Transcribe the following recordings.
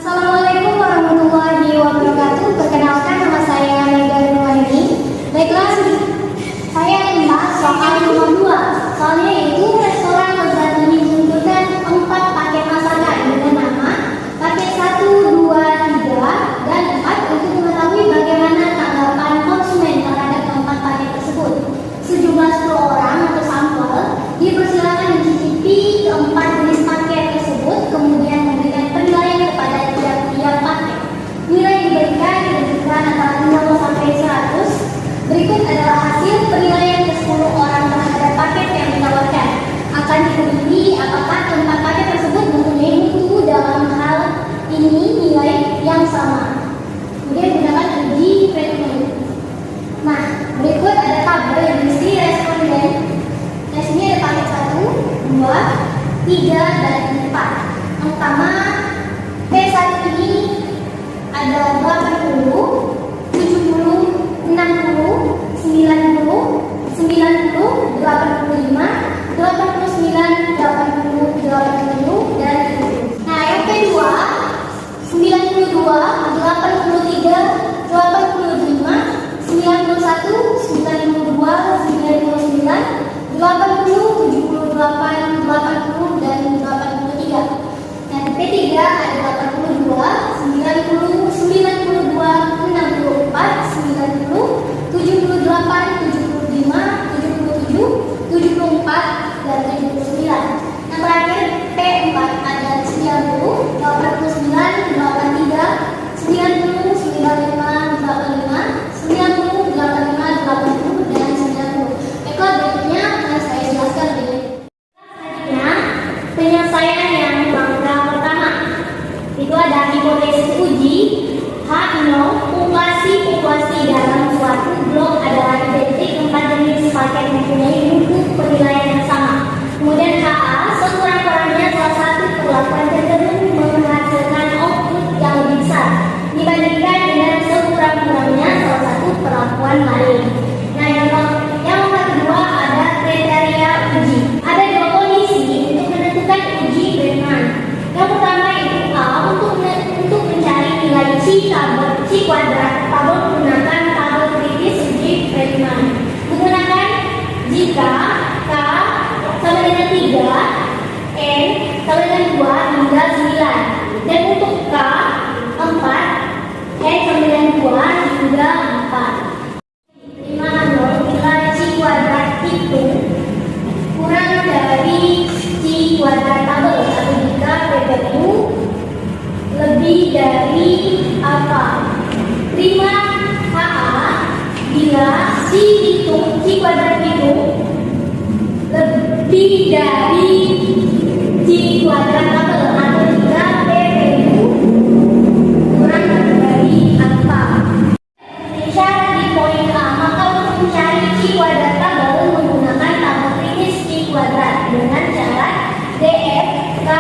Assalamualaikum warahmatullahi wabarakatuh. Perkenalkan, nama saya Mega Nurani. Baiklah, saya membahas soal nomor 2. Soalnya itu restoran Lezat ini menunjukkan 4 paket masakan dengan nama paket 1, 2, 3, dan 4 untuk mengetahui bagaimana tanggapan konsumen terhadap 4 paket tersebut. Sejumlah 10 orang atau sampel dipersilakan mencicipi keempat jenis paket tersebut, kemudian memberikan penilaian kepada tiap-tiap paket. Nilai diberikan ditentukan antara 0 sampai 100. Berikut adalah hasil penilaian ke 10 orang terhadap paket yang ditawarkan. Akan diteliti apakah keempat paket tersebut mempunyai mutu dalam hal ini nilai yang sama. Kemudian gunakan uji treatment. Nah, berikut ada tabel yang berisi responden. Di sini ada paket 1, 2, 3, dan 4. Yang pertama, P1 ini ada 80, 70, 60, 90, 90, 85, 89, 80, 80, dan 70. Nah, yang P2 92, 83, 85, 91, 92, 99, 80, 78, 80, dan 83. Dan P3 ada 82, 90, 92, 64, 90, 78, 75, 77, 74, dan 79. Yang terakhir P4 ada 90, 89, 83, 90, 95, 85, 90, 85, 80, dan 90. Baiklah, berikutnya akan saya jelaskan lebih. Selanjutnya, penyelesaian yang bangga pertama. Itu ada hipotesis uji. H0, populasi dalam suatu blok adalah identik 4 jenis paket mempunyai mutu penilaian yang sama. Kemudian HA, sekurang-kurangnya salah satu perlakuan tertentu menghasilkan output yang lebih besar dibandingkan dengan sekurang-kurangnya salah satu perlakuan lain. Nah, yang kedua ada kriteria uji. Ada 2 kondisi untuk menentukan uji Bregman. Yang pertama itu A, untuk mencari nilai C kuadrat tabel menggunakan tabel kritis uji Bregman. Menggunakan jika K sama dengan 3, N sama dengan 2 hingga 9. Dan untuk K 4, N sama dengan 2 hingga 4. 5 bila C kuadrat itu kurang dari C kuadrat tabel atau jika PBU lebih dari apa? 5 HA bila C kuadrat itu lebih dari C kuadrat tabel atau jika PBU kurang dari apa? Syarat di poin A, maka untuk mencari C kuadrat tabel menggunakan tabel kritis C kuadrat dengan syarat DF K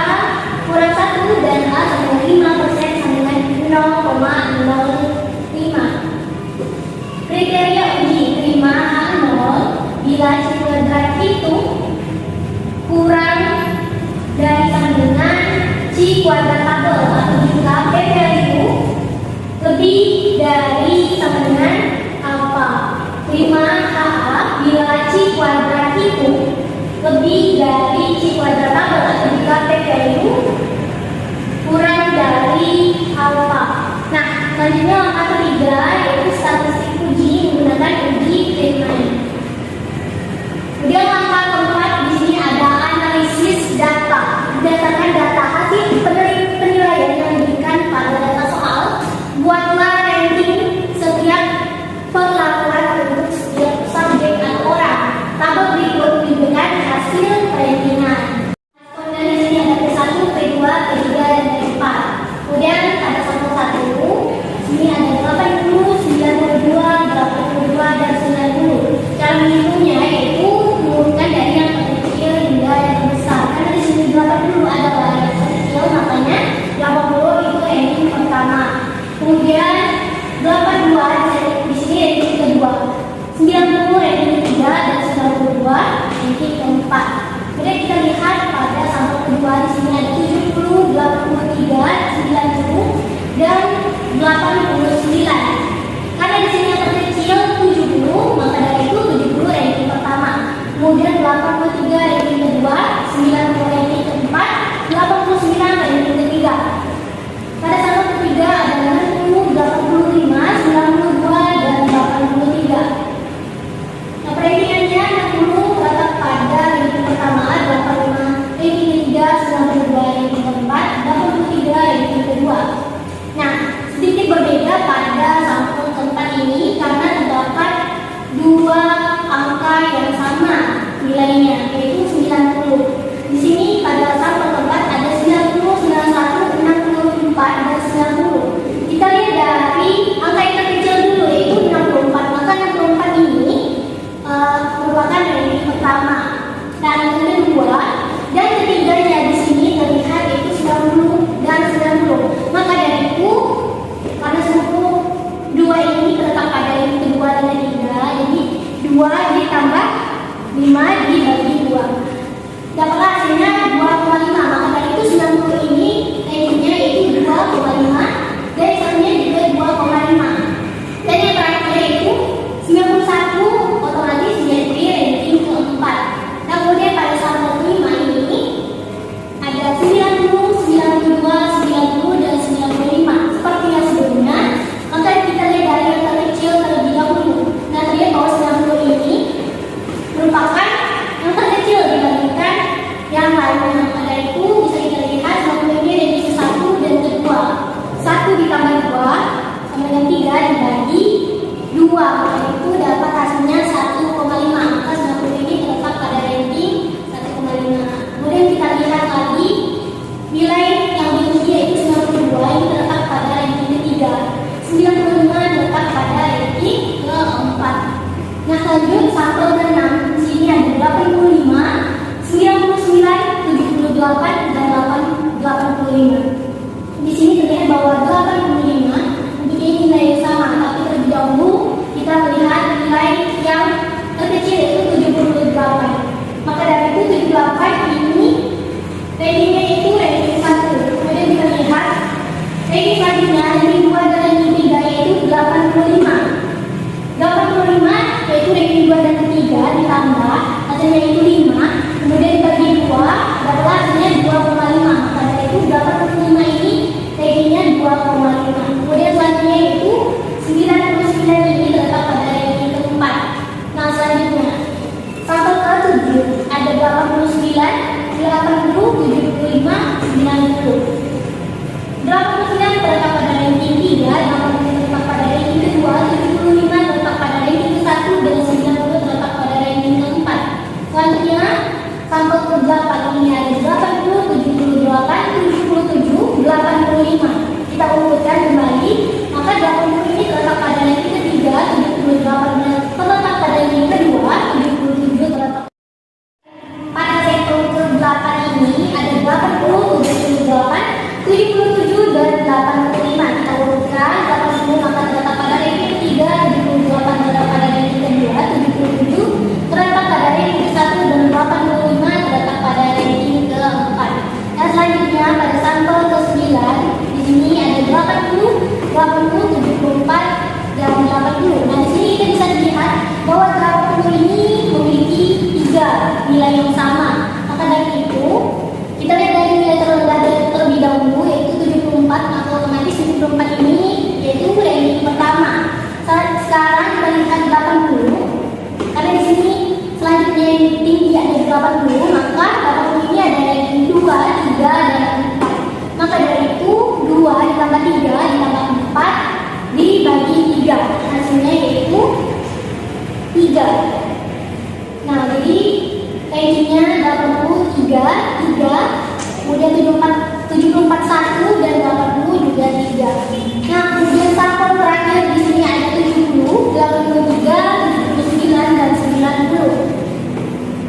kurang 1 dan A sama dengan 5% sama dengan 0,05. Kriteria uji terima H0 bila C kuadrat itu kurang dari sama dengan C kuadrat tabel atau jika P value lebih dari sama dengan apa? 5 HA bila C kuadrat itu lebih dari C kuadrat tabel atau jika P value kurang dari apa? Nah, selanjutnya langkah ketiga yaitu statistik uji menggunakan uji Bregman. Kemudian langkah keempat di sini ada analisis data. Berdasarkan data hasil penilaian yang diberikan pada data soal, buatlah ranking setiap perlakuan untuk setiap subjek atau orang. Tabel berikut diberikan hasil rankingan. Responden di sini ada P1, P2, P3, dan P4. Kemudian pada sampel 1, ini ada 80, 92, 82, dan 90. Cara menghitungnya yaitu menurunkan dari yang paling kecil hingga yang besar. Karena di sini 80 adalah yang kecil, makanya 80 itu ranking pertama. Kemudian 82 di sini ranking kedua. 90 ranking ketiga dan 92 ranking keempat. Kemudian kita lihat pada sampel kedua di sini ada 70, 83, 90, lainnya, yaitu 90. Di sini pada sampel keempat ada 90, 91, 64, dan 90. Kita lihat dari angka yang terkecil dulu, yaitu 64. Maka 64 ini merupakan ranking pertama. Dan yang kedua dan ketiganya di sini terlihat yaitu 90 dan 90. Maka dari itu, karena suku 2 ini terletak pada yang kedua dan ketiga, jadi 2 ditambah 5 dibagi 2. Dapatlah hasilnya 2,5. Maka dari itu 90 ini rankingnya yaitu 2,5 dan satunya juga 2,5. Dan yang terakhir yaitu 91 otomatis menjadi ranking keempat. Nah, kemudian pada sampel kelima ini ada 90, 92, 90, dan 95. Seperti yang sebelumnya, maka kita lihat dari yang terkecil terlebih dahulu. Nah, terlihat bahwa 90 ini merupakan yang terkecil dibandingkan yang lainnya. Maka dari itu bisa kita lihat 90 ini ranking 1 dan kedua. 1 ditambah 2 sama dengan 3 dibagi 2. Maka itu dapat hasilnya 1,5. Maka 90 ini terletak pada ranking 1,5. Kemudian kita lihat lagi nilai yang berikutnya yaitu 92 ini terletak pada ranking ketiga. 95 terletak pada ranking keempat. Nah, lanjut sampel ke-6. Di sini ada 85, 99, 78, dan 85. Di sini terlihat bahwa 85 mempunyai nilai yang sama, tapi terlebih dahulu kita melihat nilai yang terkecil yaitu 78. Maka dari itu 78 ini rankingnya itu ranking 1. Kemudian kita lihat ranking selanjutnya ranking 2 dan ranking 3 yaitu 85. 85 yaitu ranking 2 dan ketiga ditambah hasilnya itu 5. Kemudian dibagi 2 dapatlah hasilnya 2,5. Maka dari itu 85 ini rankingnya 2,5. Kemudian selanjutnya itu 99 ini terletak pada ranking keempat. Nah, selanjutnya sampel ke-7 ada 89, 80, 75, 90. 89 terletak pada ranking 3, 80 terletak pada ranking kedua, 75 terletak pada ranking ke-1, dan 90 terletak pada ranking keempat. Selanjutnya sampel ke-8 ini ada 80, 78, 77, 85. Kita urutkan kembali, maka 80 ini terletak pada ranking ketiga, 78 terletak pada ranking kedua, 77 terletak. Pada sampel ke-8 ini ada 80, 78, 77, dan 85. Kita urutkan 80 maka terletak pada ranking ketiga, 78 terletak pada ranking kedua, 77 terletak pada ranking ke-1, dan 85 terletak pada ranking keempat. Dan selanjutnya pada sampel ke-9 di sini ada 80, 80, 74, dan 80. Nah, di sini kita bisa lihat bahwa 80 ini memiliki 3 nilai yang sama. Maka dari itu kita lihat dari nilai terendah terlebih dahulu yaitu 74. Maka otomatis 74 ini yaitu ranking pertama. Sekarang kita lihat 80. Karena di sini selanjutnya yang tinggi ada 80, maka 80 ini ada ranking 2, 3, dan 4. Maka dari itu 2 ditambah 3 ditambah 4 dibagi 3. Hasilnya yaitu 3. Nah, jadi rankingnya 83, 3, kemudian 74 1, dan 80 juga 3. Nah, kemudian sampel terakhir di sini ada 70, 83, 79, dan 90.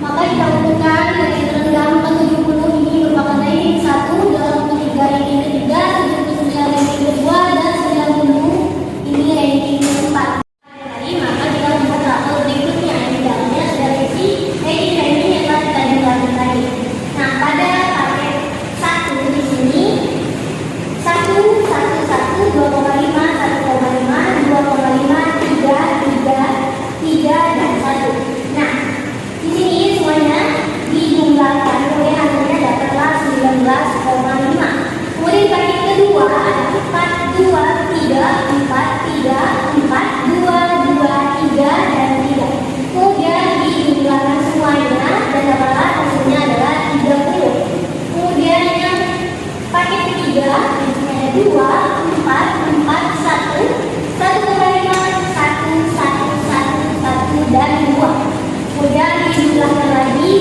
Maka kita urutkan dari terendah ke 70 ini merupakan ranking 1, 83 ranking ketiga, 79 ranking kedua, dan 90 ini ranking keempat. Maka kita membuat tabel berikutnya yang di dalamnya sudah berisi ranking-ranking yang telah kita jelaskan tadi. Nah, pada paket 1 di sini 1, 1, 1, 2,5, 1,5, 2,5, 3, 3, 3, dan 1. Nah, di sini semuanya dijumlahkan, kemudian hasilnya dapatlah 19,5. Kemudian paket kedua ada 4, 2, 3, 4, 3, 4, 2, 2, 3, dan 3. Kemudian dijumlahkan semuanya dan dapatlah hasilnya adalah 30. Kemudian yang paket ketiga di sini ada 2, 4, 4, 1, 1,5, 1, 1, 1, 1, dan 2. Kemudian dijumlahkan lagi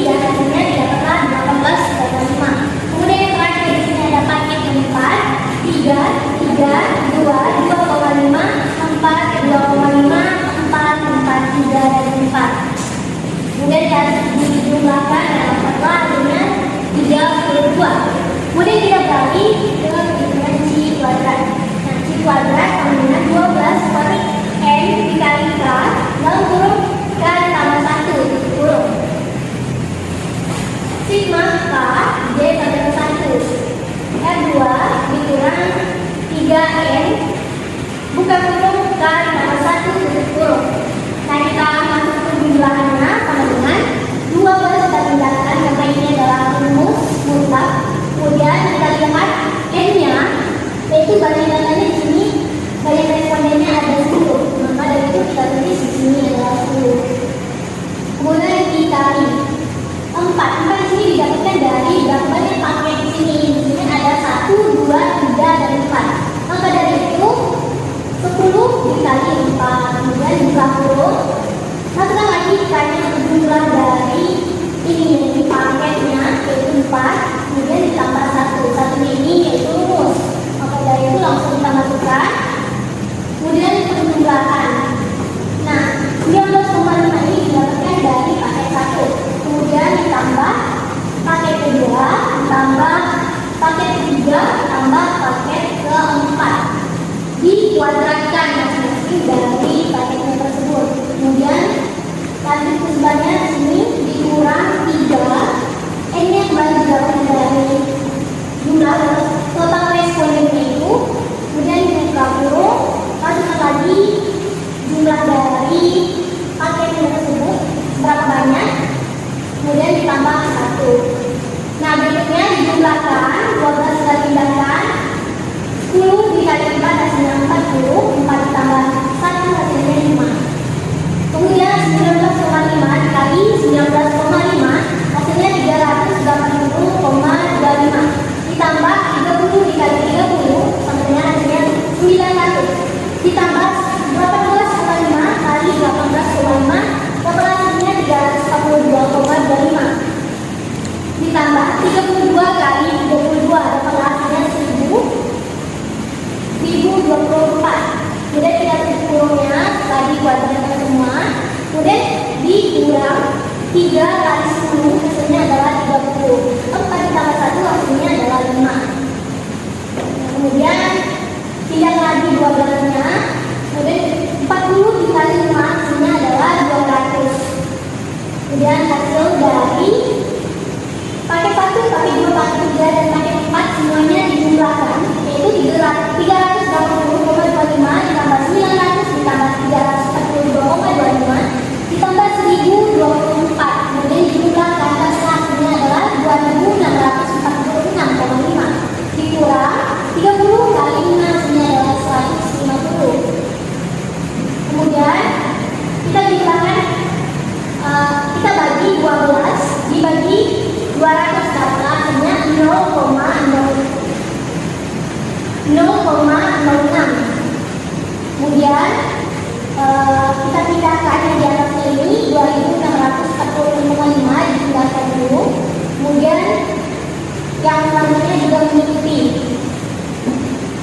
yang selanjutnya juga mengikuti.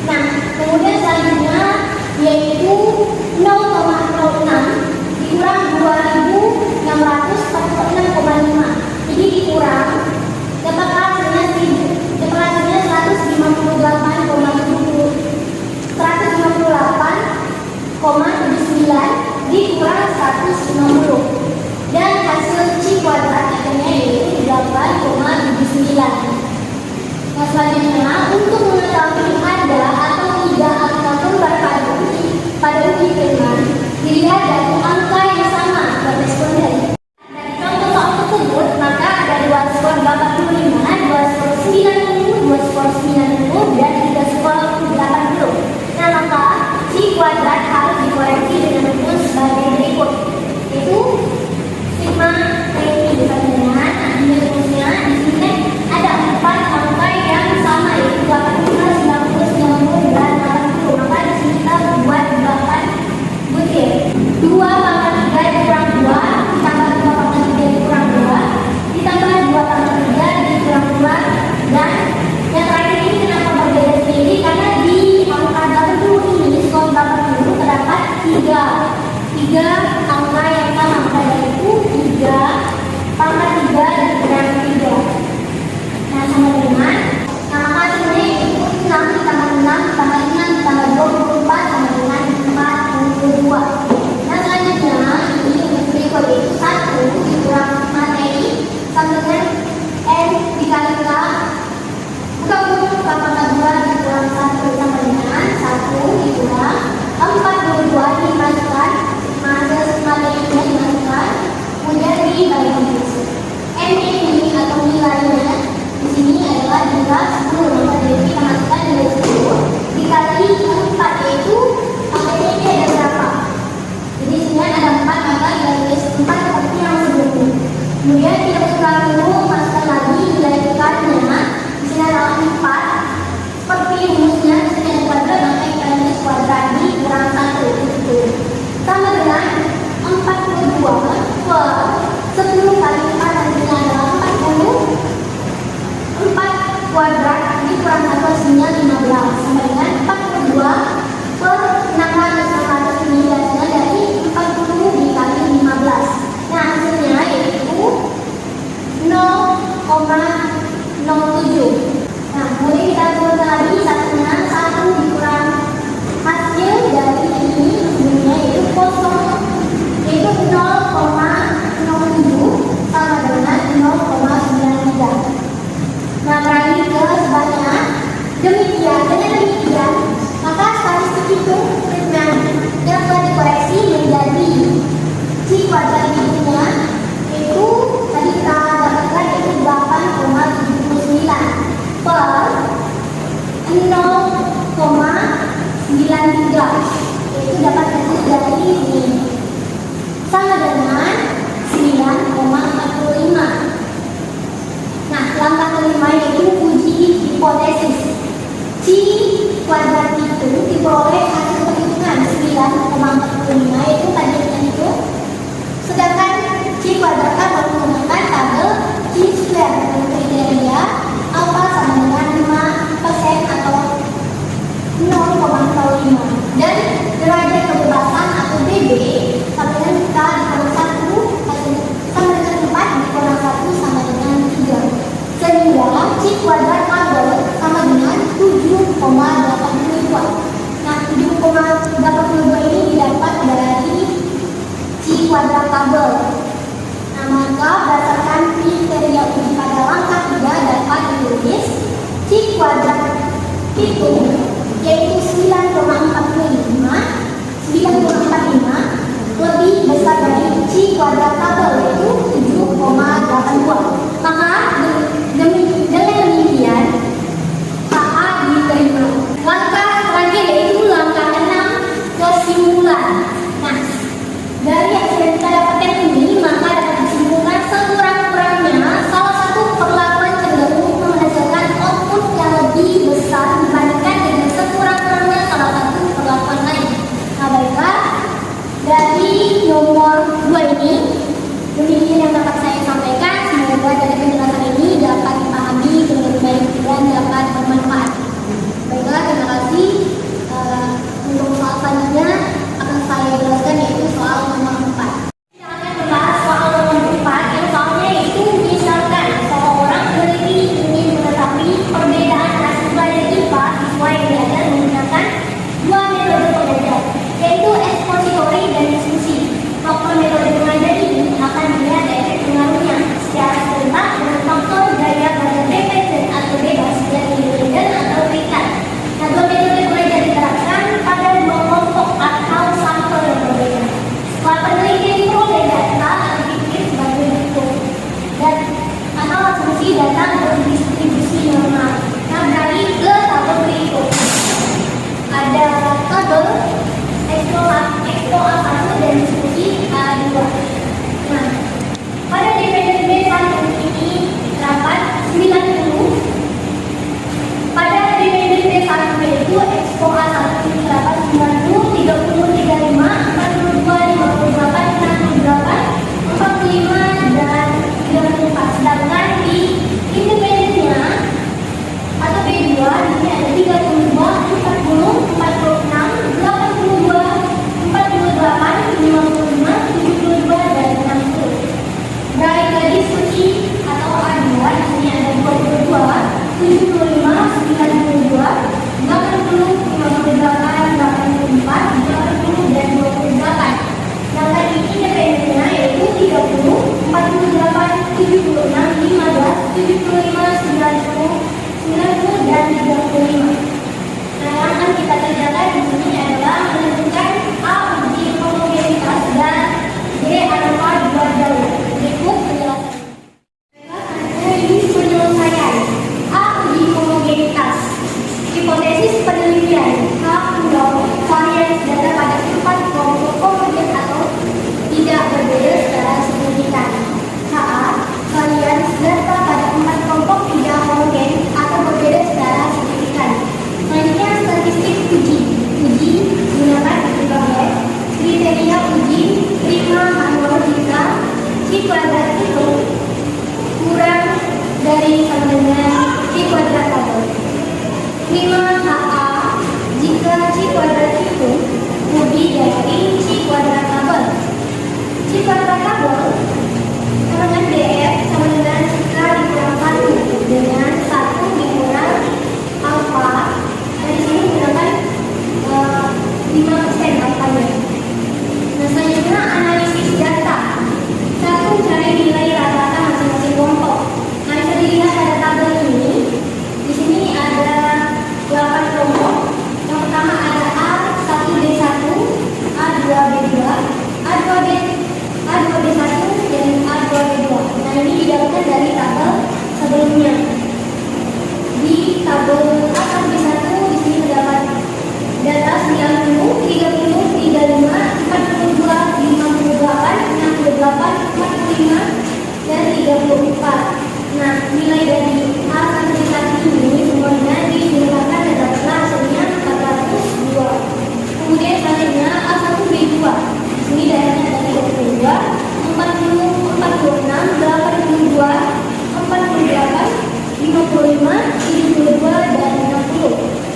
Nah, kemudian selanjutnya yaitu 0,06 dikurang 2.646,5. Jadi dikurang, dapat hasilnya 158,79 dikurang 150. Dan hasil C kuadrat akhirnya yaitu 8,79. Nah, selanjutnya untuk mengetahui ada atau tidak angka kembar pada uji kelima dilihat dari angka yang sama beresponden. Dari contoh soal tersebut maka ada 2 skor 85, 2 skor 90, 2 skor 90 dan 3 skor 80. Nah, maka C kuadrat harus dikoreksi dengan rumus sebagai berikut, yaitu sigma T sama dengan rumusnya di sini ada 4 angka yang sama yaitu 85, 90, 90 dan 80. Maka di sini kita buat 8 butir. 2 pangkat 3 dikurang 2 ditambah 2 pangkat 3 dikurang 2 ditambah 2 pangkat 3 dikurang 2 dan yang terakhir ini kenapa berbeda sendiri karena di angka 80 ini skor 80 terdapat 3 angka yang sama, yaitu 3 pangkat 3 dikurang 3. Nah, sama dengan maka hasilnya itu 6 ditambah 6 ditambah 6 ditambah 24 sama dengan 42. Nah, selanjutnya ini untuk berikut yaitu 1 dikurang materi sama dengan N dikali K buka pangkat 2 dikurang 1 sama dengan 1 dikurang 42 dimasukkan materinya dimasukkan kemudian dibagi. N ini atau nilainya di sini adalah juga 10. Maka dari kita masukkan nilai 10 dikali 4 yaitu materinya ini ada berapa? Jadi di sini ada 4 maka nilai 4 seperti yang sebelumnya. Kemudian kita masukkan dulu masukkan lagi nilai K-nya di sini adalah 4 seperti rumusnya di sini ada kuadrat maka kita tulis kuadrat dikurang 1 itu sama dengan 42 per 10 kali 4 hasilnya adalah 40. 4 kuadrat dikurang 1 hasilnya 15 sama dengan 42 per 600 ini hasilnya dari 40 dikali 15. Nah, hasilnya yaitu 0,07. Nah, kemudian kita turunkan lagi satunya 1 dikurang hasil dari ini sebelumnya yaitu kosong yaitu 0,07 sama dengan 0,93. Nah, beralih ke sebaliknya. Dengan demikian maka statistik itu dapat dikoreksi menjadi C kuadrat berikutnya yaitu tadi kita dapatkan yaitu 8,79 per 0,93 yaitu dapat ditulis dari ini sama dengan 9,45. Nah, langkah kelima yaitu uji hipotesis. C kuadrat itu diperoleh hasil perhitungan 9,45 yaitu tadi yang itu. Sedangkan C kuadrat akan menggunakan tabel C square dengan kriteria alpha sama dengan 5% atau 0,05 dan derajat kebebasan atau DB sama dengan K dikurang 1 sama dengan 4 dikurang 1 sama dengan 3 sehingga C kuadrat tabel sama dengan 7,82. Nah, 7,82 ini didapat dari C kuadrat tabel. Nah, maka berdasarkan kriteria uji pada langkah 3 dapat ditulis C kuadrat itu yaitu 9,45 lebih besar dari C kuadrat tabel yaitu 7,82. Maka dengan demikian HA diterima. Langkah terakhir yaitu langkah 6 kesimpulan. Nah, dari yang sudah kita dapatkan ini maka dapat disimpulkan sekurang-kurangnya salah satu perlakuan cenderung menghasilkan output yang lebih besar dibandingkan dengan sekurang-kurangnya salah satu perlakuan lain. Nah, baiklah, dari nomor 2 ini demikian yang dapat saya sampaikan. Semoga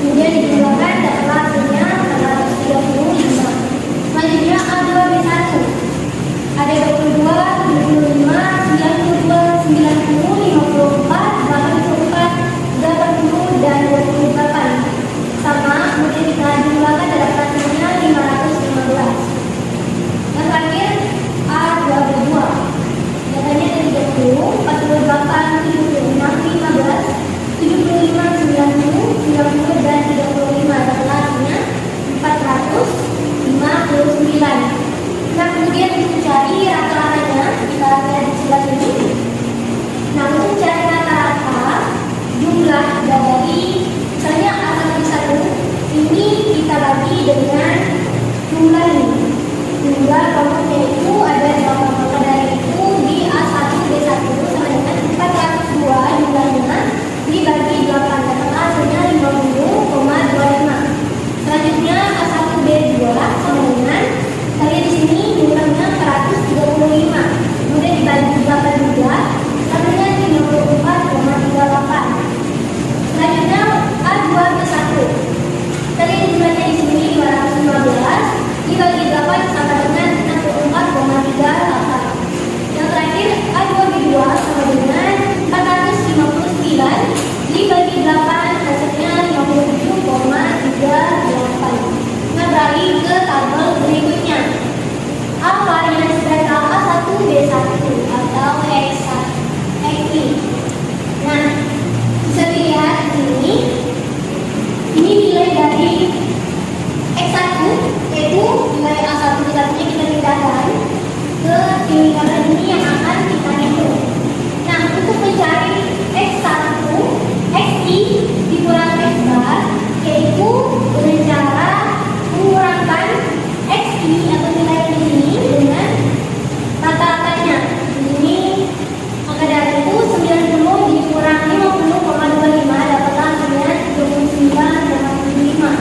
Kemudian dijumlahkan dapatlah hasilnya 435. Selanjutnya A2B1. Ada 22, 75, 92, 90, 54, 84, 80, dan 28. Sama, kemudian kita jumlahkan dapat hasilnya 515. Yang terakhir A2B2. Datanya ada 30, 48, 76, 15, 75, 90, 90, dan 35. Dapatlah hasilnya 459. Nah, kemudian untuk cari rata-ratanya, kita lihat di sebelah sini. Nah, untuk cari rata-rata jumlah dari misalnya A1 ini kita bagi dengan jumlah ini. Jumlah kelompoknya itu ada 8, maka dari itu di A1B1 sama dengan 402 jumlahnya dibagi 8, dapat hasilnya 50,25. Selanjutnya A1B2 sama dengan saya di sini jumlahnya 135, kemudian dibagi 8 juga, sama dengan 54,38. Selanjutnya A2B1, tadi jumlahnya di sini 215, dibagi 8 sama dengan 64,38. Yang terakhir A2B2 sama dengan 459, dibagi 8 hasilnya 57,38. Nah, beralih ke tabel berikutnya. A varians data A1B1 atau X1 XI. Nah, bisa dilihat di sini. Ini nilai dari X1, yaitu nilai A1B1 nya kita pindahkan ke lingkaran ini yang akan kita hitung. Nah, untuk mencari X1 XI dikurang X bar, yaitu dengan cara mengurangkan XI atau nilai di sini dengan rata-ratanya. Ini maka dari itu 90 dikurang 50,25 dapatlah hasilnya 29,75.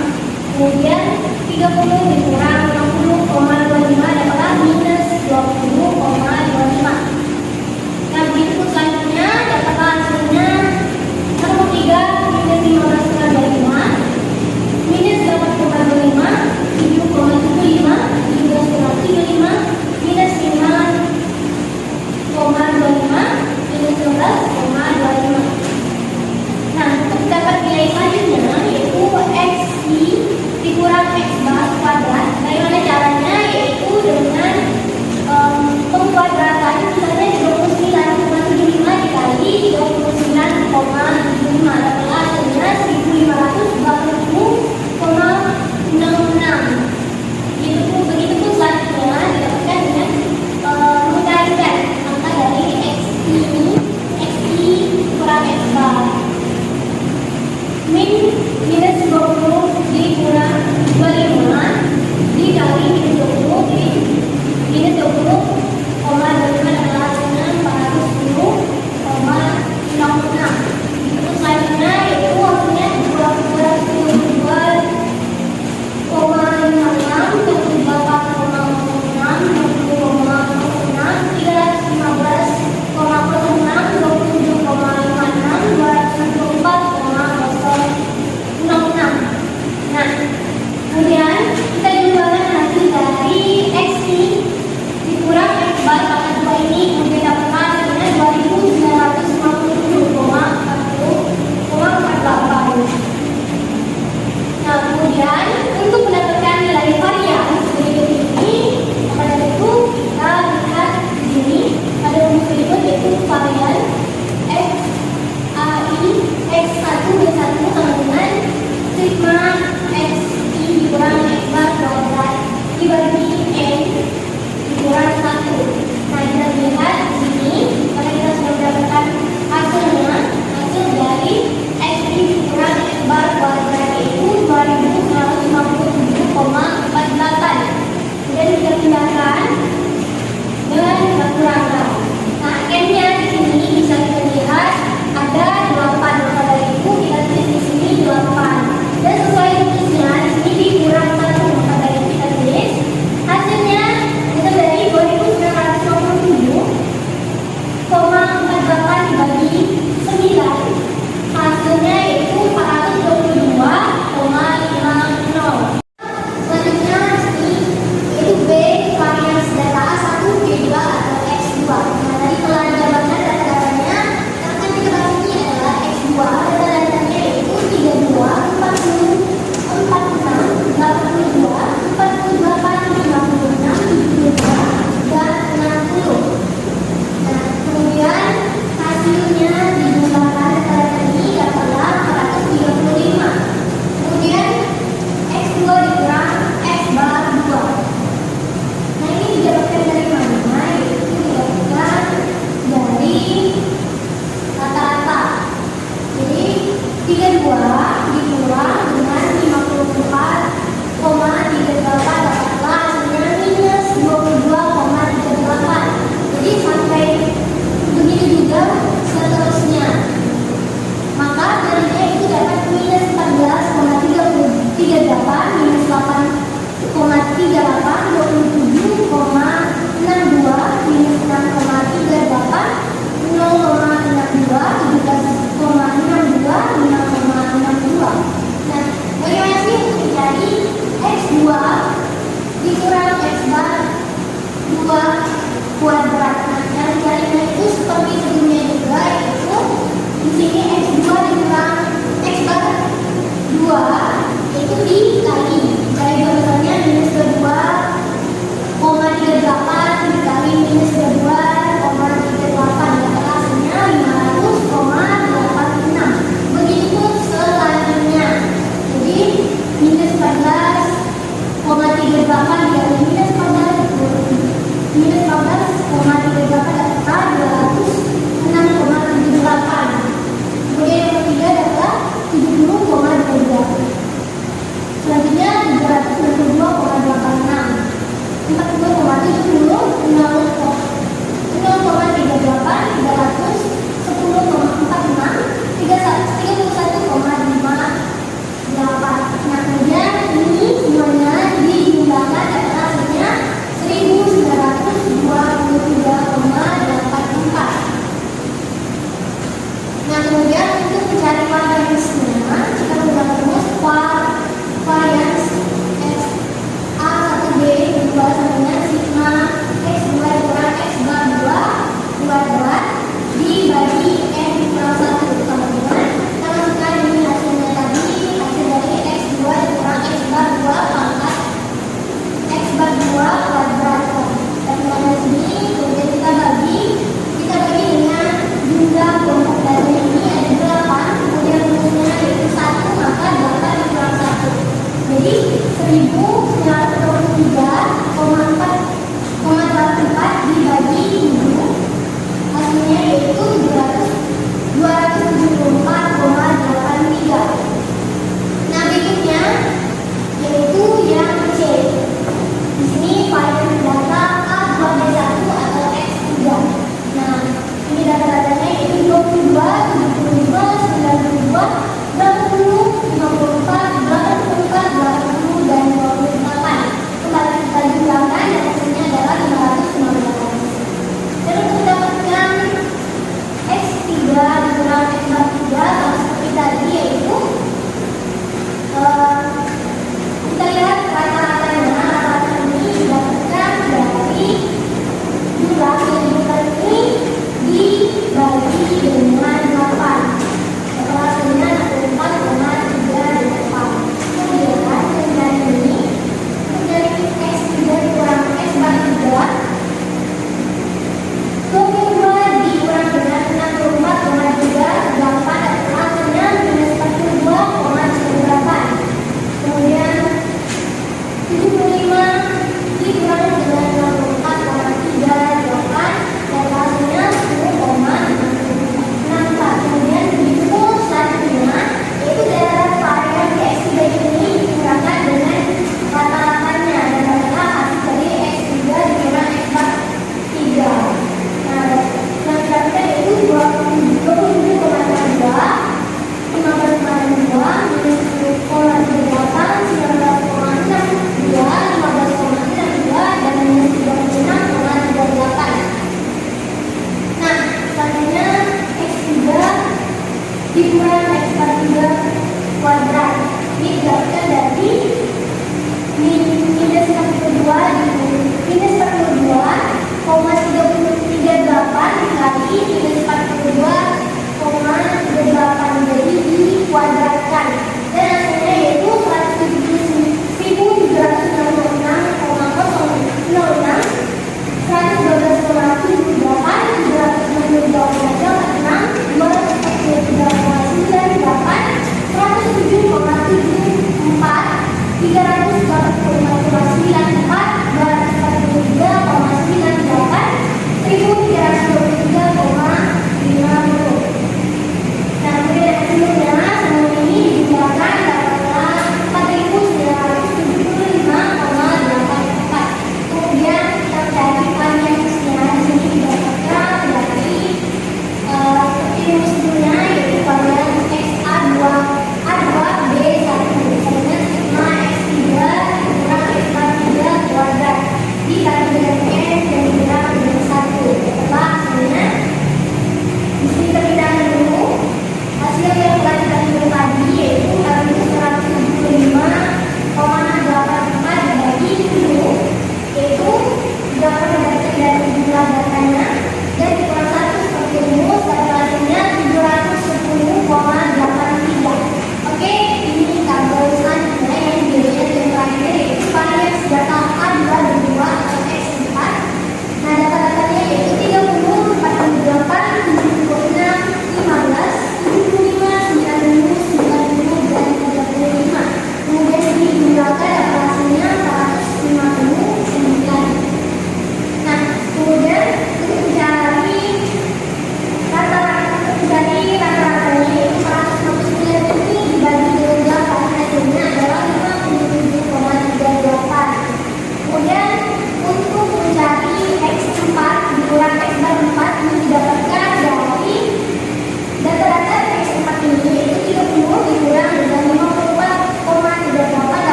Kemudian 30 dikurang 60,25 dapatlah minus 20,25. Nah, begitu selanjutnya dapatlah hasilnya 63 minus 15,25 minus 8,25, 7,75, 17,75, minus 5,25, minus 11,25. Nah, untuk dapat nilai selanjutnya yaitu XI dikurang X bar kuadrat. Bagaimana caranya? Yaitu dengan pengkuadratan misalnya 29,75 dikali 29,75 dapatlah hasilnya 1540,66. Begitu pun selanjutnya didapatkan dengan mengkalikan angka dari XI kurang X bar. Minus 20 dikurang 25 dikali minus 20 di minus 20,25 adalah hasilnya 410,66. Itu selanjutnya yaitu hasilnya 1 dikurang dengan 54,38 dapatlah hasilnya minus 22,38. Jadi sampai begitu juga seterusnya. Maka dari itu dapat minus 14,38 minus 8,38 27,62 minus 6,38 0,62 17,62 5,62. Nah, bagaimana sih untuk mencari X2 dikurang X bar 2 kuadrat? Nah, cara carinya itu seperti sebelumnya juga, yaitu di sini X2 dikurang X bar 2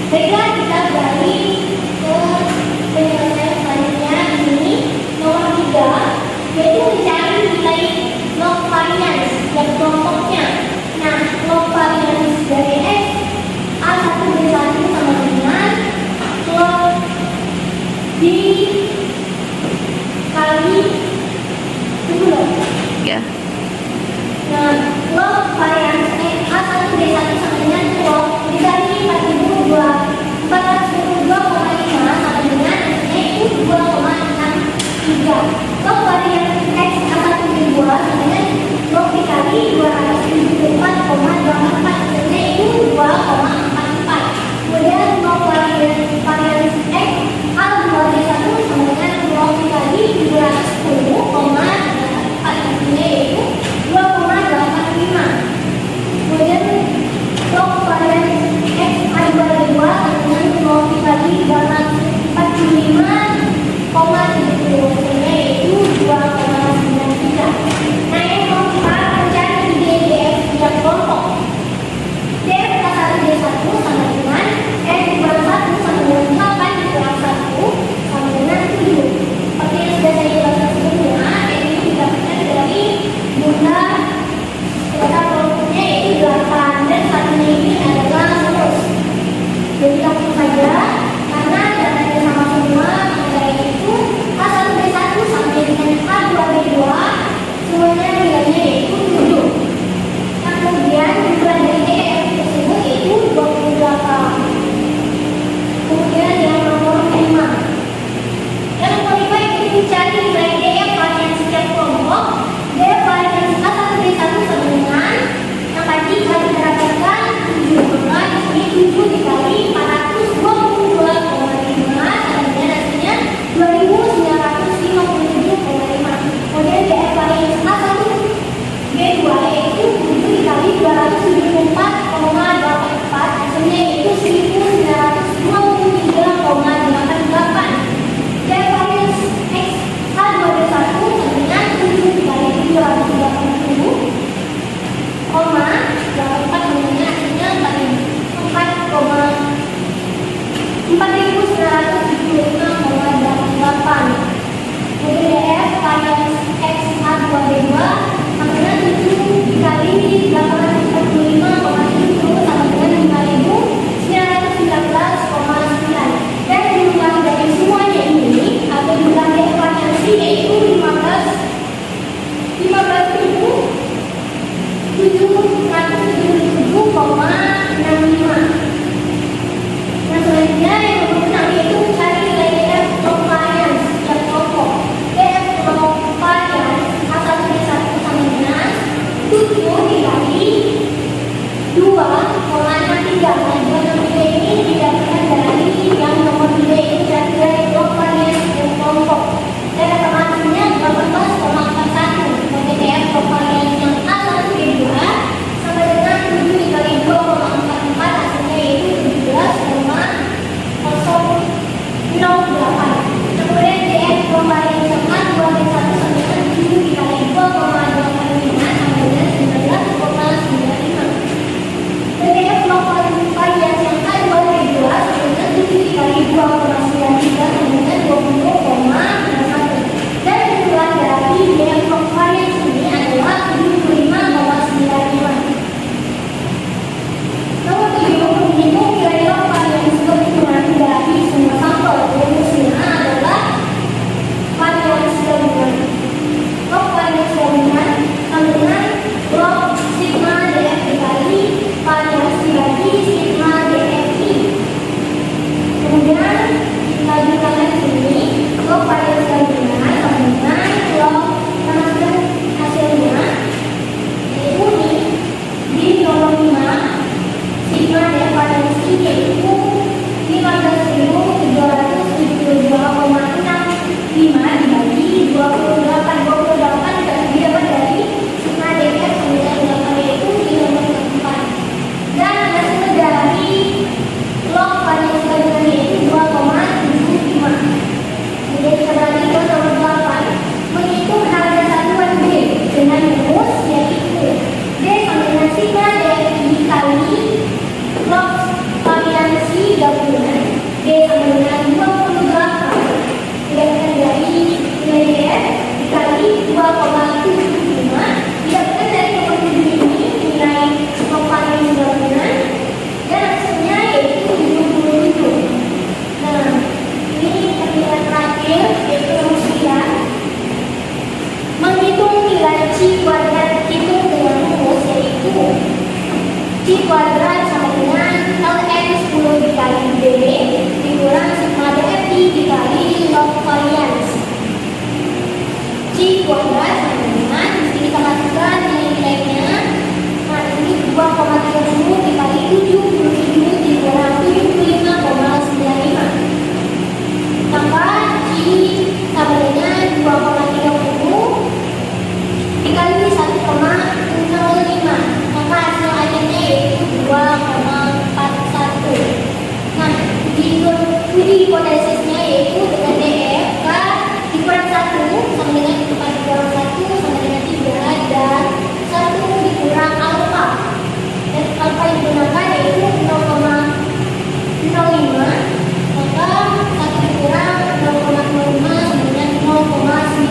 Baiklah, kita beralih ke penyelesaian selanjutnya. Ini nomor 3, yaitu mencari nilai log varians dan kelompoknya. Nah, log varians dari X A1 B1 sama dengan log D kali dulu. Ya. Nah, log varians A1 B1 sama dengan log dikali 4.422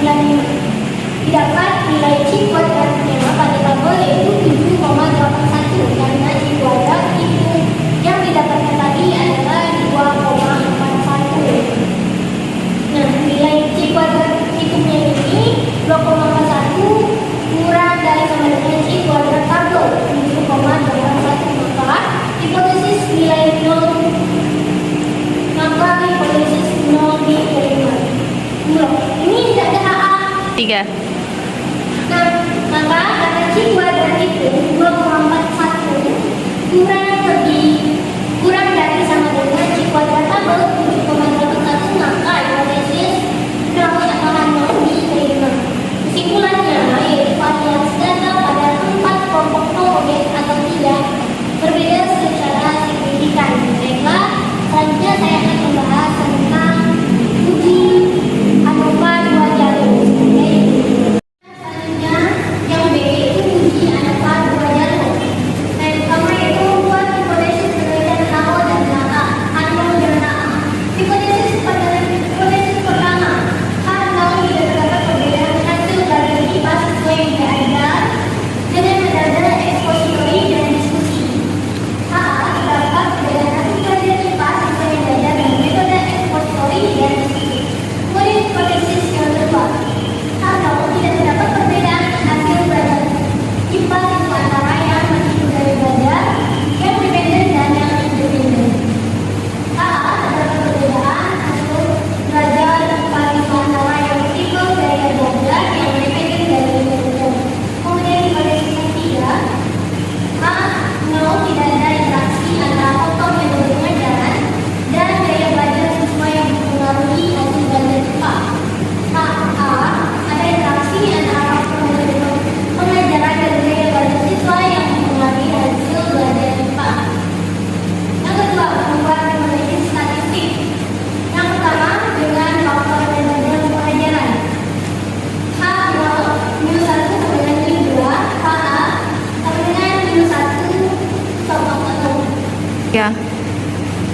Didapat nilai C kuadrat yang pada tabel yaitu 7,81 karena C kuadrat itu yang didapatkan tadi adalah 2,41. Nah, nilai C kuadrat hitungnya ini 2,41 kurang dari sama dengan C kuadrat tabel 7,81, maka hipotesis nilai 0 diterima. Ini tidak ada AA 3. Nah, maka karena C kuadrat itu 2,41 kurang dari sama dengan C kuadrat tabel 7,81, maka hipotesis 0 atau 0 diterima. Kesimpulannya yaitu variasi data pada 4 kelompok homogen atau tidak berbeda secara signifikan. Baiklah, selanjutnya saya akan membahas tentang uji ANOVA 2 jalur. Selanjutnya yang B itu uji ANOVA 2 jalur. Yang pertama yaitu membuat hipotesis penelitian AO dan AA, ANO dan AA. Hipotesis pertama, kalau tidak terdapat perbedaan hasil dari IPA sesuai yang diajar dengan metode ekspositori dan diskusi. AA terdapat perbedaan hasil dari IPA sesuai yang diajar dengan metode ekspositori dan diskusi. Kemudian hipotesis yang kedua, kalau tidak terdapat perbedaan hasil belajar IPA siswa antara yang mengikuti dari belajar yang dependen dan yang independen. AA terdapat perbedaan hasil belajar IPA siswa antara yang tipe gaya belajar yang dependen dari independen. Kemudian hipotesis ketiga, tidak ada interaksi antara faktor metode pengajaran dan gaya belajar siswa yang mempengaruhi hasil belajar IPA. Ada interaksi antara faktor metode pengajaran dan gaya belajar siswa yang mempengaruhi hasil belajar IPA. Yang kedua, membuat hipotesis statistik. Yang pertama, dengan faktor metode pengajaran. H0 minus 1 sama dengan min 2, KA sama dengan minus 1 sama 1. Ya.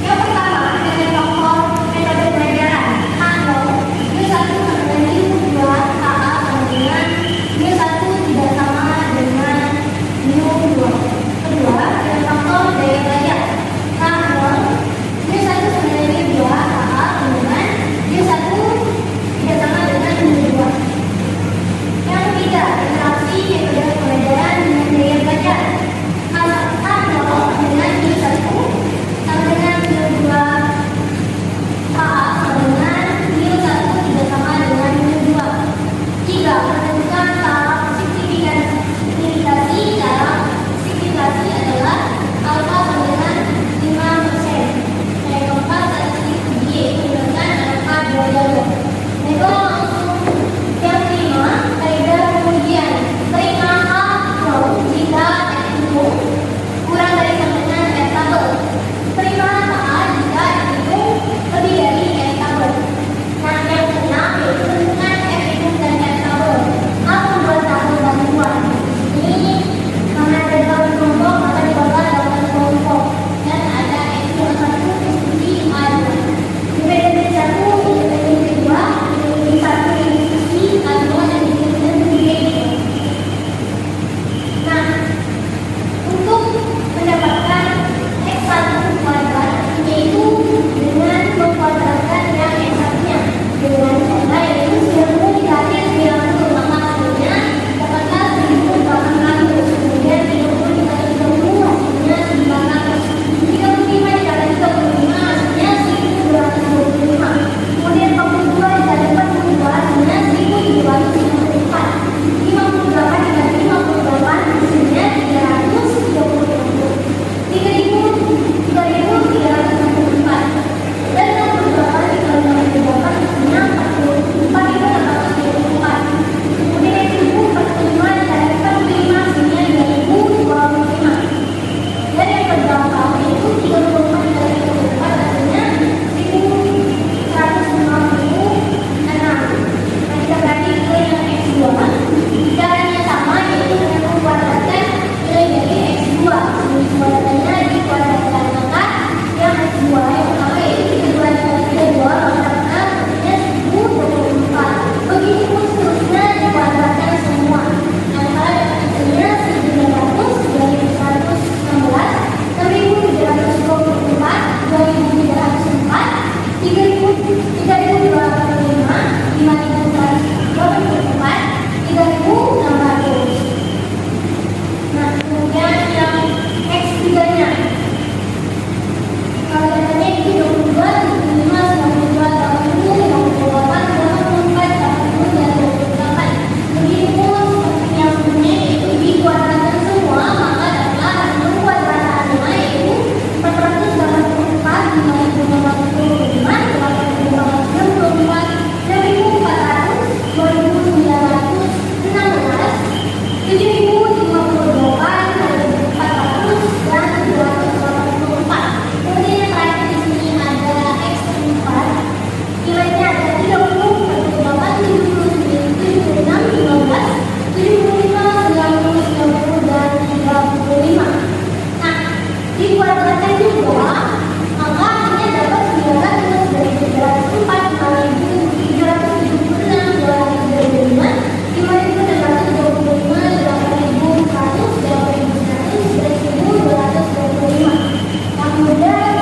Yang pertama, dengan faktor metode pengajaran. H0 minus 1 sama dengan min 2, KA sama dengan minus 1 tidak sama dengan min 2. Kedua, dengan faktor daya belajar. H0 minus 1 sama dengan min 2, KA sama dengan minus 1 tidak sama dengan min 2. Yang ketiga, interaksi metode pengajaran dengan gaya belajar. H0 dengan min 1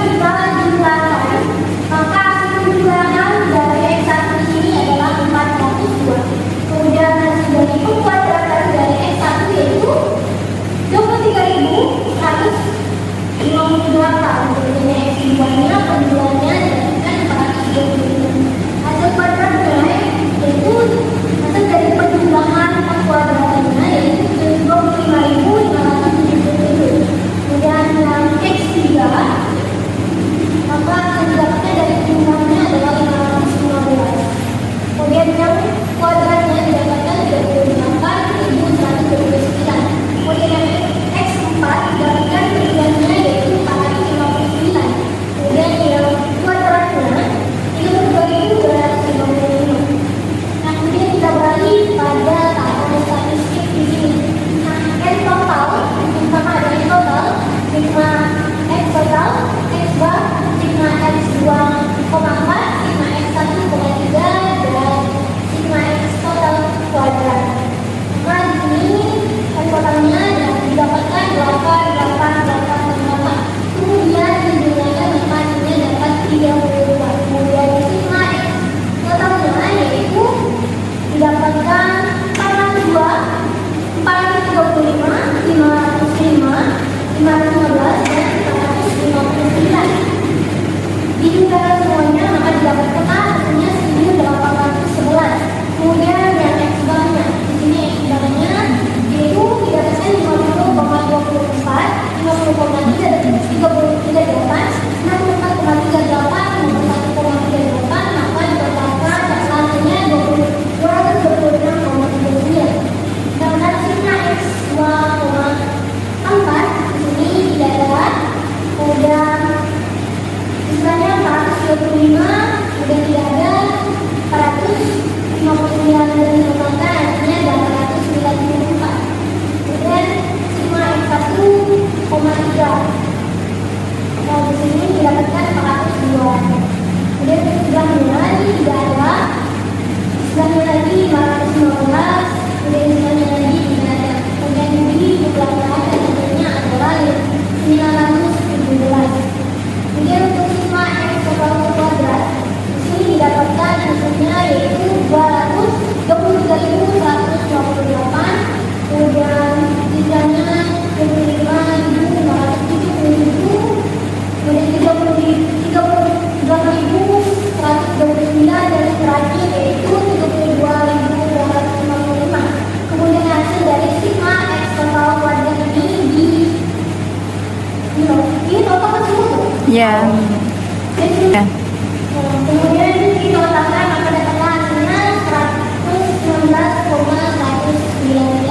kita jumlahkan, maka hasil jumlahan dari X1 di sini adalah 402. Kemudian hasil dari U kuadrat dari X1 yaitu 23.158. Kemudian X2-nya penjualannya didapatkan 425. Hasil kuadratnya yaitu hasil dari penjumlahan pengkuadratannya yaitu 25.577. Kemudian yang X3 maka hasil didapatkan dari jumlahnya adalah 515. Kemudian yang kuadratnya didapatkan 28.129. Kemudian yang X4 didapatkan penjualannya yaitu 459. Kemudian yang kuadratnya 32.255. Nah, kemudian kita beralih pada tahapan statistik di sini. Nah, N total, pertama ada N total, sigma X total, X bar, sigma X 2,4, sigma X 1,3, dan sigma X total kuadrat. Nah, di sini N totalnya didapatkan 8888. Kemudian dijumlahkan maka hasilnya dapat 32. Kemudian sigma X totalnya yaitu didapatkan 402, 435, 505, 515, dan 459. Dijumlahkan semuanya maka didapatkan hasilnya 1811. Kemudian yang X bar-nya di sini X bar-nya yaitu didapatkan 50,24, 50,3, 33,8, 64,38, 61,38, maka didapatkan hasilnya 226,39. Sedangkan sigma X 2,4 di sini tidak ada. Kemudian sisanya 425, kemudian tidak ada 459 dan didapatkan hasilnya 894. Kemudian sigma X 1,3. Nah, di sini didapatkan 402. Kemudian sebelahnya lagi tidak ada. Sebelahnya lagi 515. Kemudian sebelahnya lagi tidak ada. Kemudian di jumlahnya dan hasilnya adalah 917. Kemudian untuk sigma X total kuadrat di sini didapatkan hasilnya yaitu 223.128. Kemudian sisanya 25.577. Kemudian 38.129 dan terakhir yaitu 32.255. Kemudian hasil dari sigma X total kuadrat ini ini total kan semua? Ya. Ya. Kemudian ditotalkan maka dapatlah hasilnya 119,119.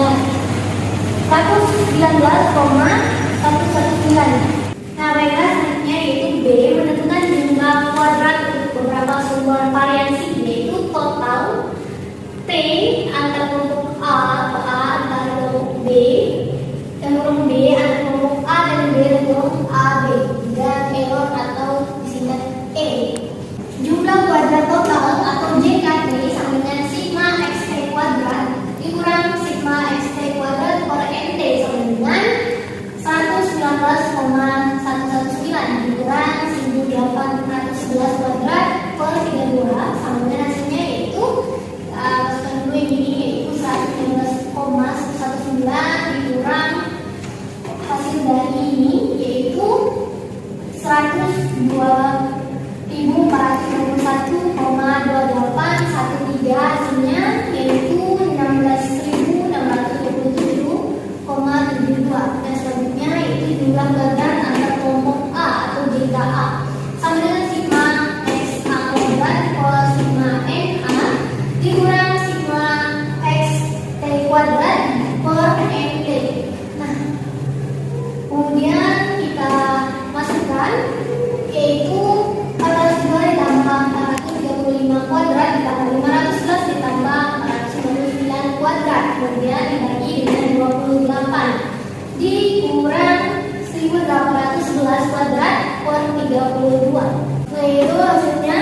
Nah, baiklah selanjutnya yaitu B, menentukan jumlah kuadrat untuk beberapa sumber variansi yaitu total T antar kelompok A atau A antar kelompok B dan kelompok B antar kelompok A dan B dan kelompok AB dan error atau disingkat E. Jumlah kuadrat total atau JKT sama dengan sigma XT kuadrat dikurang sigma XT kuadrat per NT sama dengan 119,119 dikurang 1811 kuadrat per 32 sama dengan hasilnya yaitu masukkan dulu yang ini yaitu 119,119 dikurang hasil dari ini yaitu 102.461,2813 hasilnya yaitu 16.627,72 dan selanjutnya yaitu jumlah kuadrat antar kelompok A atau JKA sama dengan sigma XA kuadrat per sigma NA dikurang sigma XT kuadrat per NT. Nah, kemudian kita masukkan yaitu 402 ditambah 435 kuadrat ditambah 511 ditambah 499 kuadrat kemudian dibagi dengan 28 dikurang 1811 kuadrat per 32 yaitu hasilnya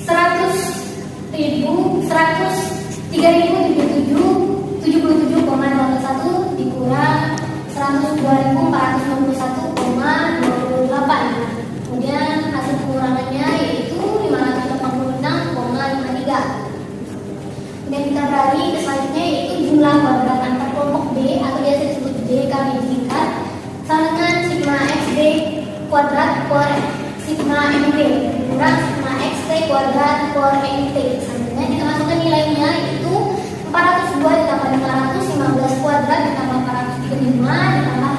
100.177,21 dikurang 102.461,22 kembali ke selanjutnya, yaitu jumlah kuadrat antar kelompok D atau biasa disebut JKB singkat sama dengan sigma XD kuadrat per sigma MT kurang sigma XT kuadrat per MT. Selanjutnya kita masukkan nilainya, yaitu 402 ditambah 515 kuadrat ditambah 435 ditambah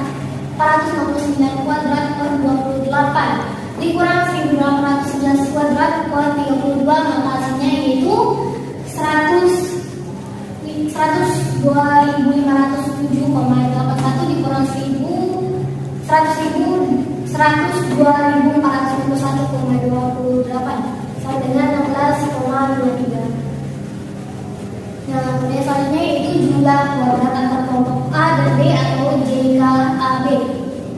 459 kuadrat per 28 dikurang 1811 kuadrat per 32, maka hasilnya yaitu 102.507,81 dikurang 102.421,28 sama dengan 16,23. Nah, kemudian selanjutnya yaitu jumlah kuadrat antar kelompok A dan B atau JKAB.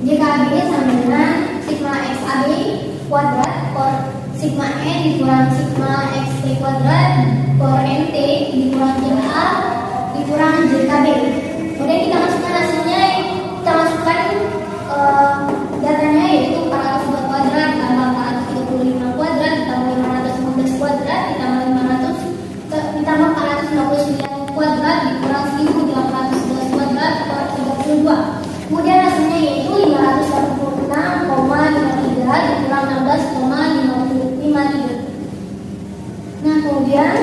JKAB sama dengan sigma XAB kuadrat per sigma N dikurang sigma XT kuadrat per MT dikurang JA dikurang JKB. Kemudian kita masukkan hasilnya, kita masukkan datanya, yaitu 402 kuadrat ditambah 435 kuadrat ditambah 515 kuadrat ditambah 459 kuadrat dikurang 1811 kuadrat per 32. Kemudian hasilnya yaitu 586,53 dikurang 16,53. Nah, kemudian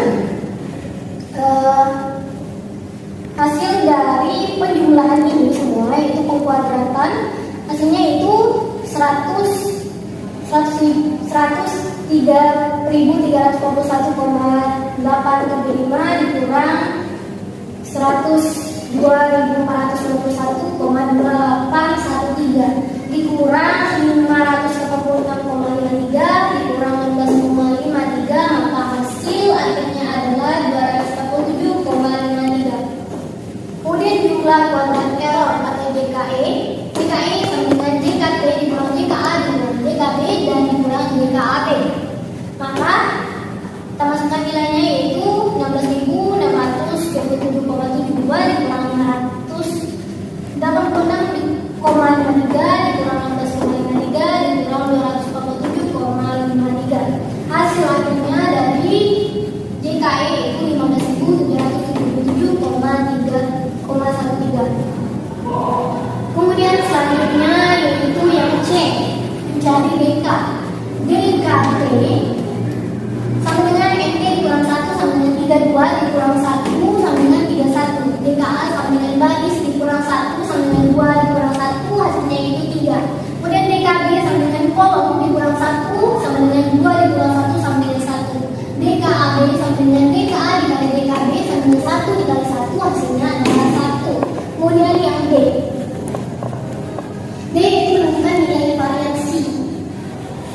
hasil dari penjumlahan ini semua, yaitu pengkuadratan, hasilnya itu 103.341,85 dikurang 102.421,813 dikurang 586,53 dikurang 16,53, maka hasil akhirnya adalah 247,53. Kemudian jumlah kuadrat error atau JKE. JKE sama dengan JKT dikurang JKA dikurang JKB dan dikurang JKAB. Maka kita masukkan nilainya, yaitu 16.627,72 dikurang 586,53 dikurang 16,53 dikurang 247,53. Hasil akhirnya dari JKE yaitu 15.777,13. Kemudian selanjutnya yaitu yang C, mencari DK. DKT sama dengan MT dikurang 1 sama dengan 32 dikurang 1 sama dengan 31. DKA sama dengan baris dikurang 1 sama dengan 2 dikurang 1, hasilnya itu 3. Kemudian DKB sama dengan kolom dikurang 1 sama dengan 2 dikurang 1 sama dengan 1. DKAB sama dengan DKA dikali DKB sama dengan 1 dikali 1, hasilnya adalah 1. Kemudian yang D. D itu menentukan nilai variasi.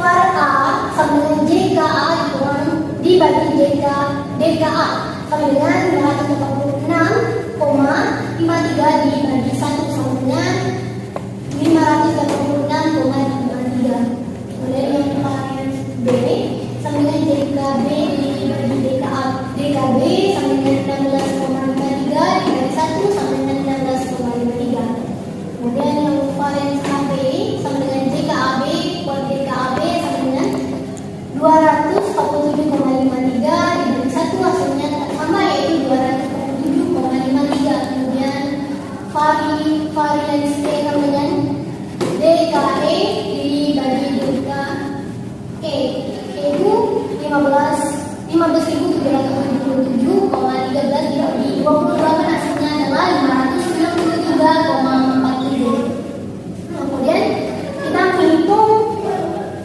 Var A sama dengan JKA dikurang dibagi DKA sama dengan 286,53 dibagi 1 sama dengan 586,53. Kemudian yang variasi B sama dengan JKB dibagi DKB sama dengan 16,53 dibagi 1 sama dengan 16,53. Kemudian yang variasi AB sama dengan JKAB kuadrat DKAB sama dengan 247,53 dibagi 1, hasilnya sama yaitu 247,53. Kemudian variasi C sama dengan DKE dibagi DKE yaitu 15.777,13 dibagi 28, hasilnya adalah 563,47. Kemudian kita menghitung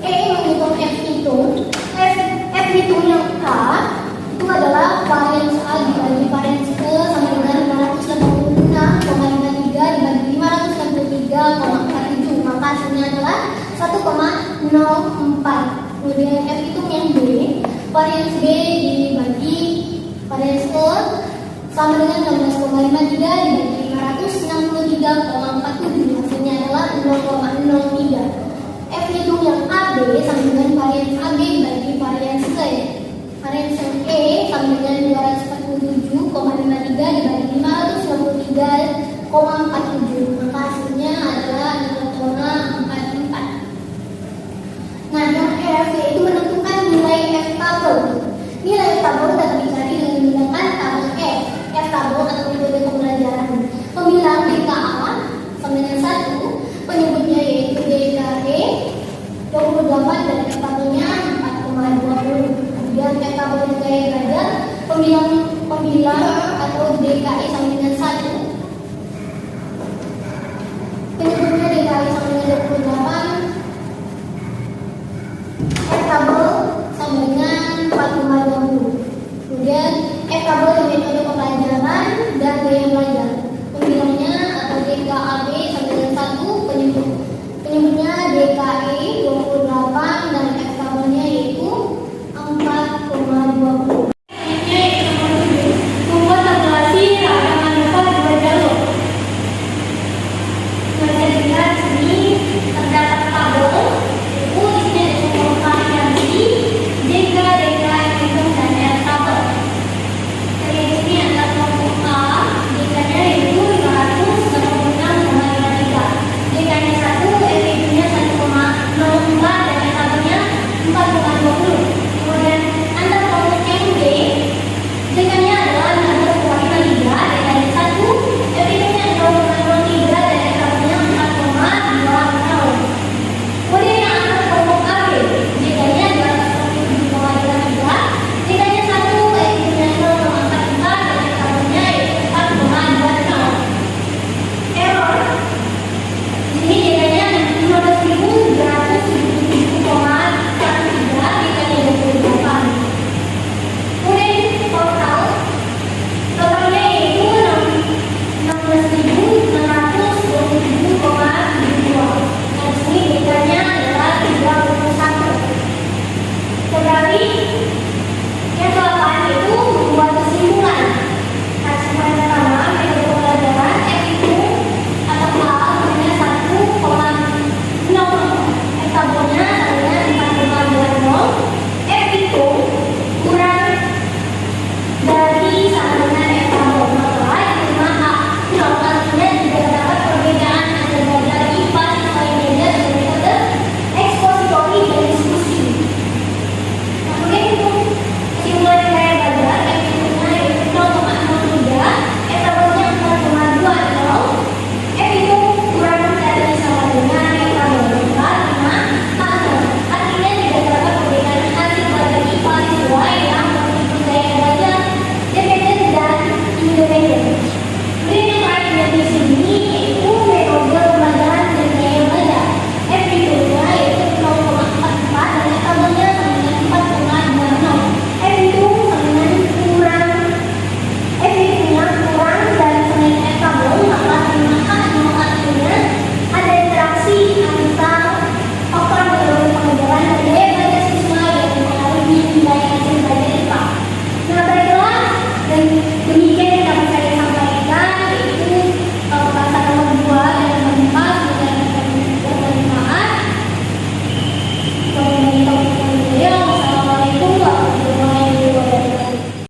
menghitung F hitung yang K itu adalah varians A dibagi varians E sama dengan 586,53 dibagi 563,47, maka hasilnya adalah 1,04. Kemudian F hitung yang B, varians B dibagi varians E sama dengan 16,53 dibagi 563,47, hasilnya adalah 0,03. F hitung yang AB sama dengan varians AB dibagi varians C. Varians yang E sama dengan 247,53 dibagi 563,47, maka hasilnya adalah 0,44. Nah, yang F yaitu menentukan nilai F tabel. Nilai tabel dapat dicari dengan menggunakan tabel F. F atau metode pembelajaran. Pembilang tingkat alam sama dengan 1, penyebutnya yaitu DKE 28 dan FKB-nya 4,20. Kemudian FKB gaya belajar pembilang atau DKE sama dengan 1. Penyebutnya DKE sama dengan 28. FKB sama dengan 4,20. Kemudian FKB metode pembelajaran dan gaya belajar.